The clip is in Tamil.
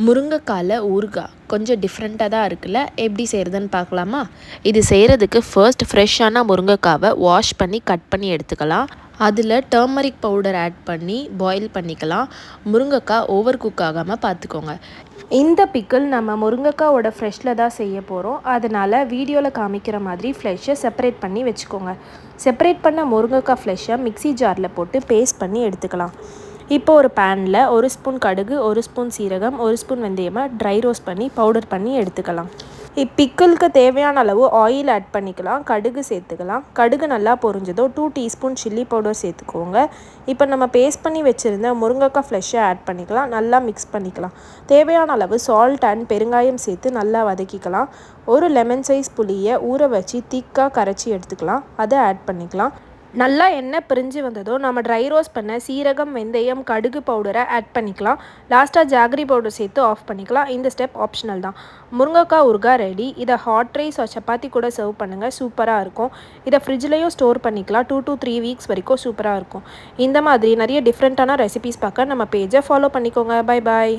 முருங்கைக்கால ஊறுகாய் கொஞ்சம் டிஃப்ரெண்ட்டாக தான் இருக்குல்ல. எப்படி செய்கிறதுன்னு பார்க்கலாமா? இது செய்கிறதுக்கு ஃபர்ஸ்ட் ஃப்ரெஷ்ஷான முருங்கைக்காவை வாஷ் பண்ணி கட் பண்ணி எடுத்துக்கலாம். அதில் டர்மரிக் பவுடர் ஆட் பண்ணி பாயில் பண்ணிக்கலாம். முருங்கைக்காய் ஓவர் குக் ஆகாமல் பார்த்துக்கோங்க. இந்த பிக்கிள் நம்ம முருங்கைக்காவோட ஃப்ரெஷ்ஷில் தான் செய்ய போகிறோம். அதனால் வீடியோவில் காமிக்கிற மாதிரி ஃப்ளெஷ்ஷை செப்பரேட் பண்ணி வச்சுக்கோங்க. செப்பரேட் பண்ண முருங்கைக்காய் ஃப்ளெஷ்ஷை மிக்ஸி ஜாரில் போட்டு பேஸ்ட் பண்ணி எடுத்துக்கலாம். இப்போ ஒரு பேனில் 1 ஸ்பூன் கடுகு, 1 ஸ்பூன் சீரகம், 1 ஸ்பூன் வெந்தயமாக ட்ரை ரோஸ்ட் பண்ணி பவுடர் பண்ணி எடுத்துக்கலாம். பிக்கிளுக்கு தேவையான அளவு ஆயில் ஆட் பண்ணிக்கலாம். கடுகு சேர்த்துக்கலாம். கடுகு நல்லா பொரிஞ்சதோ 2 டீஸ்பூன் சில்லி பவுடர் சேர்த்துக்கோங்க. இப்போ நம்ம பேஸ்ட் பண்ணி வச்சுருந்த முருங்கைக்காய் ஃப்ளெஷ்ஷை ஆட் பண்ணிக்கலாம். நல்லா மிக்ஸ் பண்ணிக்கலாம். தேவையான அளவு சால்ட் அண்ட் பெருங்காயம் சேர்த்து நல்லா வதக்கிக்கலாம். ஒரு லெமன் சைஸ் புளியை ஊற வச்சு திக்காக கரைச்சி எடுத்துக்கலாம். அதை ஆட் பண்ணிக்கலாம். நல்லா எண்ணெய் பிரிஞ்சு வந்ததோ நம்ம ட்ரை ரோஸ்ட் பண்ண சீரகம், வெந்தயம், கடுகு பவுடரை ஆட் பண்ணிக்கலாம். லாஸ்ட்டாக ஜாகரி பவுடர் சேர்த்து ஆஃப் பண்ணிக்கலாம். இந்த ஸ்டெப் ஆப்ஷனல் தான். முருங்கைக்காய் ஊறுகாய் ரெடி. இதை ஹாட் ரைஸ் சப்பாத்தி கூட சர்வ் பண்ணுங்கள். சூப்பராக இருக்கும். இதை ஃப்ரிட்ஜ்லேயும் ஸ்டோர் பண்ணிக்கலாம். 2 to 3 வீக்ஸ் வரைக்கும் சூப்பராக இருக்கும். இந்த மாதிரி நிறைய டிஃப்ரெண்ட்டான ரெசிபீஸ் பார்க்க நம்ம பேஜை ஃபாலோ பண்ணிக்கோங்க. Bye bye.